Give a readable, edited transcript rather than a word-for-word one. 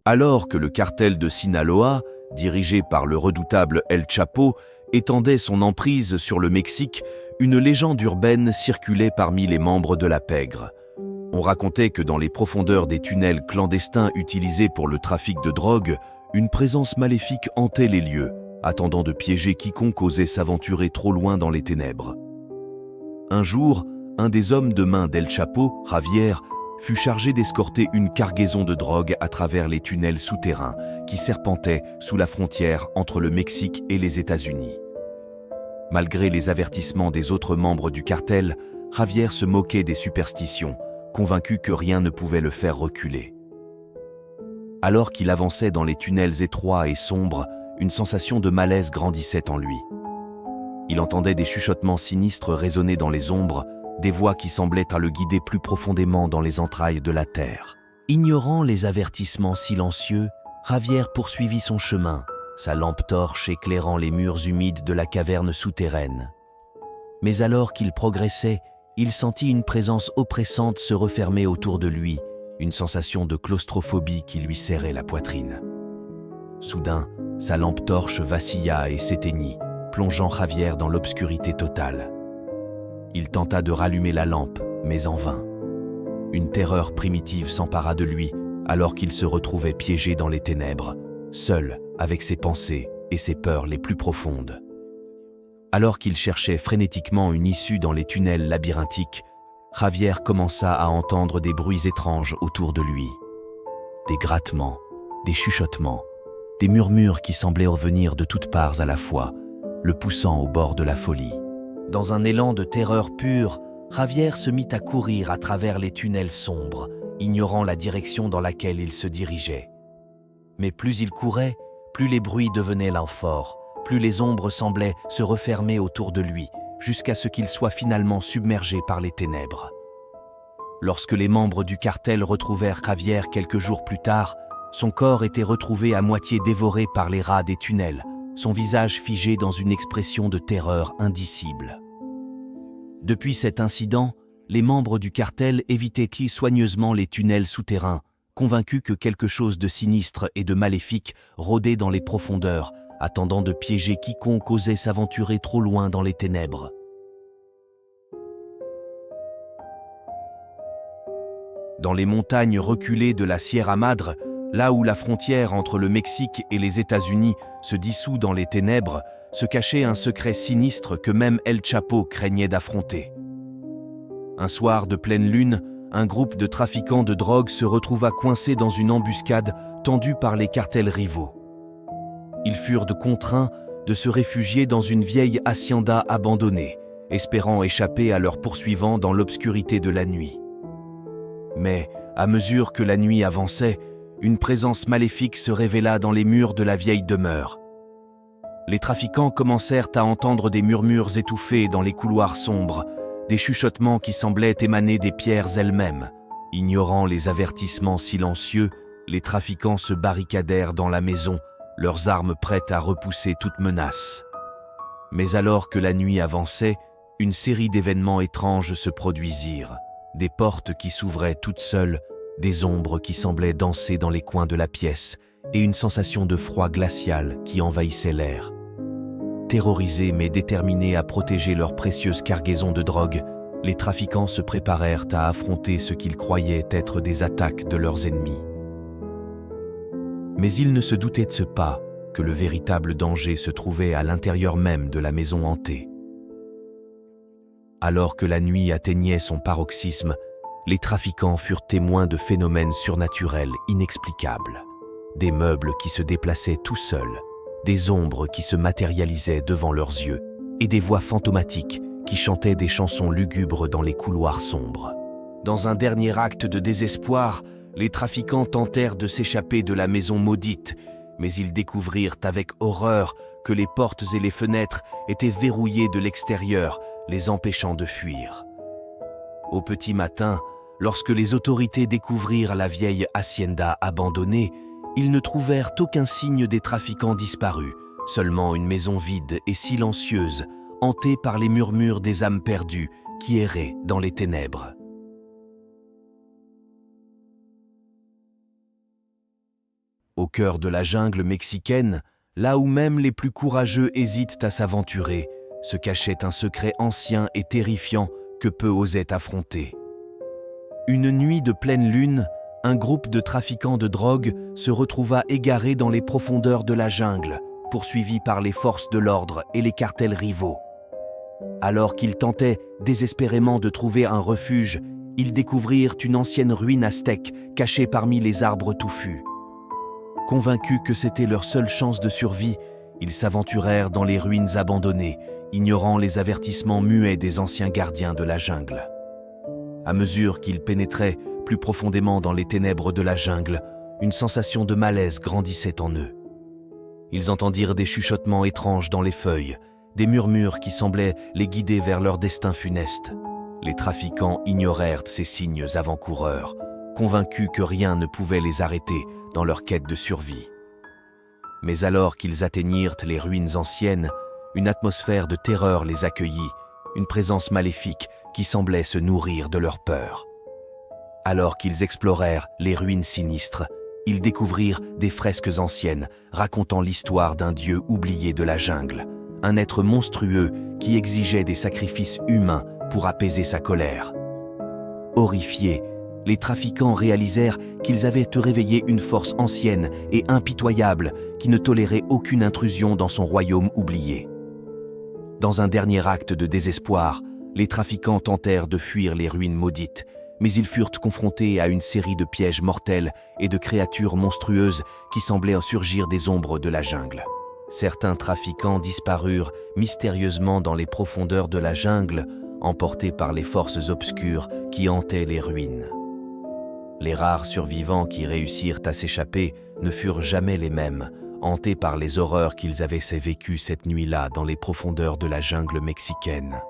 Alors que le cartel de Sinaloa, dirigé par le redoutable El Chapo, étendait son emprise sur le Mexique, une légende urbaine circulait parmi les membres de la pègre. On racontait que dans les profondeurs des tunnels clandestins utilisés pour le trafic de drogue, une présence maléfique hantait les lieux, attendant de piéger quiconque osait s'aventurer trop loin dans les ténèbres. Un jour, un des hommes de main d'El Chapo, Javier, fut chargé d'escorter une cargaison de drogue à travers les tunnels souterrains qui serpentaient sous la frontière entre le Mexique et les États-Unis. Malgré les avertissements des autres membres du cartel, Javier se moquait des superstitions, convaincu que rien ne pouvait le faire reculer. Alors qu'il avançait dans les tunnels étroits et sombres, une sensation de malaise grandissait en lui. Il entendait des chuchotements sinistres résonner dans les ombres, des voix qui semblaient à le guider plus profondément dans les entrailles de la terre. Ignorant les avertissements silencieux, Javier poursuivit son chemin, sa lampe torche éclairant les murs humides de la caverne souterraine. Mais alors qu'il progressait, il sentit une présence oppressante se refermer autour de lui, une sensation de claustrophobie qui lui serrait la poitrine. Soudain, sa lampe torche vacilla et s'éteignit, plongeant Javier dans l'obscurité totale. Il tenta de rallumer la lampe, mais en vain. Une terreur primitive s'empara de lui, alors qu'il se retrouvait piégé dans les ténèbres, seul avec ses pensées et ses peurs les plus profondes. Alors qu'il cherchait frénétiquement une issue dans les tunnels labyrinthiques, Javier commença à entendre des bruits étranges autour de lui. Des grattements, des chuchotements, des murmures qui semblaient revenir de toutes parts à la fois, le poussant au bord de la folie. Dans un élan de terreur pure, Javier se mit à courir à travers les tunnels sombres, ignorant la direction dans laquelle il se dirigeait. Mais plus il courait, plus les bruits devenaient forts, plus les ombres semblaient se refermer autour de lui, jusqu'à ce qu'il soit finalement submergé par les ténèbres. Lorsque les membres du cartel retrouvèrent Javier quelques jours plus tard, son corps était retrouvé à moitié dévoré par les rats des tunnels, son visage figé dans une expression de terreur indicible. Depuis cet incident, les membres du cartel évitaient soigneusement les tunnels souterrains, convaincus que quelque chose de sinistre et de maléfique rôdait dans les profondeurs, attendant de piéger quiconque osait s'aventurer trop loin dans les ténèbres. Dans les montagnes reculées de la Sierra Madre, là où la frontière entre le Mexique et les États-Unis se dissout dans les ténèbres, se cachait un secret sinistre que même El Chapo craignait d'affronter. Un soir de pleine lune, un groupe de trafiquants de drogue se retrouva coincé dans une embuscade tendue par les cartels rivaux. Ils furent contraints de se réfugier dans une vieille hacienda abandonnée, espérant échapper à leurs poursuivants dans l'obscurité de la nuit. Mais, à mesure que la nuit avançait, une présence maléfique se révéla dans les murs de la vieille demeure. Les trafiquants commencèrent à entendre des murmures étouffés dans les couloirs sombres, des chuchotements qui semblaient émaner des pierres elles-mêmes. Ignorant les avertissements silencieux, les trafiquants se barricadèrent dans la maison, leurs armes prêtes à repousser toute menace. Mais alors que la nuit avançait, une série d'événements étranges se produisirent. Des portes qui s'ouvraient toutes seules, des ombres qui semblaient danser dans les coins de la pièce et une sensation de froid glacial qui envahissait l'air. Terrorisés mais déterminés à protéger leur précieuse cargaison de drogue, les trafiquants se préparèrent à affronter ce qu'ils croyaient être des attaques de leurs ennemis. Mais ils ne se doutaient pas que le véritable danger se trouvait à l'intérieur même de la maison hantée. Alors que la nuit atteignait son paroxysme, les trafiquants furent témoins de phénomènes surnaturels inexplicables. Des meubles qui se déplaçaient tout seuls, des ombres qui se matérialisaient devant leurs yeux et des voix fantomatiques qui chantaient des chansons lugubres dans les couloirs sombres. Dans un dernier acte de désespoir, les trafiquants tentèrent de s'échapper de la maison maudite, mais ils découvrirent avec horreur que les portes et les fenêtres étaient verrouillées de l'extérieur, les empêchant de fuir. Au petit matin, lorsque les autorités découvrirent la vieille hacienda abandonnée, ils ne trouvèrent aucun signe des trafiquants disparus, seulement une maison vide et silencieuse, hantée par les murmures des âmes perdues qui erraient dans les ténèbres. Au cœur de la jungle mexicaine, là où même les plus courageux hésitent à s'aventurer, se cachait un secret ancien et terrifiant que peu osaient affronter. Une nuit de pleine lune, un groupe de trafiquants de drogue se retrouva égaré dans les profondeurs de la jungle, poursuivi par les forces de l'ordre et les cartels rivaux. Alors qu'ils tentaient désespérément de trouver un refuge, ils découvrirent une ancienne ruine aztèque cachée parmi les arbres touffus. Convaincus que c'était leur seule chance de survie, ils s'aventurèrent dans les ruines abandonnées, ignorant les avertissements muets des anciens gardiens de la jungle. À mesure qu'ils pénétraient plus profondément dans les ténèbres de la jungle, une sensation de malaise grandissait en eux. Ils entendirent des chuchotements étranges dans les feuilles, des murmures qui semblaient les guider vers leur destin funeste. Les trafiquants ignorèrent ces signes avant-coureurs, convaincus que rien ne pouvait les arrêter dans leur quête de survie. Mais alors qu'ils atteignirent les ruines anciennes, une atmosphère de terreur les accueillit, une présence maléfique qui semblait se nourrir de leur peur. Alors qu'ils explorèrent les ruines sinistres, ils découvrirent des fresques anciennes racontant l'histoire d'un dieu oublié de la jungle, un être monstrueux qui exigeait des sacrifices humains pour apaiser sa colère. Horrifiés, les trafiquants réalisèrent qu'ils avaient réveillé une force ancienne et impitoyable qui ne tolérait aucune intrusion dans son royaume oublié. Dans un dernier acte de désespoir, les trafiquants tentèrent de fuir les ruines maudites, mais ils furent confrontés à une série de pièges mortels et de créatures monstrueuses qui semblaient surgir des ombres de la jungle. Certains trafiquants disparurent mystérieusement dans les profondeurs de la jungle, emportés par les forces obscures qui hantaient les ruines. Les rares survivants qui réussirent à s'échapper ne furent jamais les mêmes, hantés par les horreurs qu'ils avaient vécues cette nuit-là dans les profondeurs de la jungle mexicaine.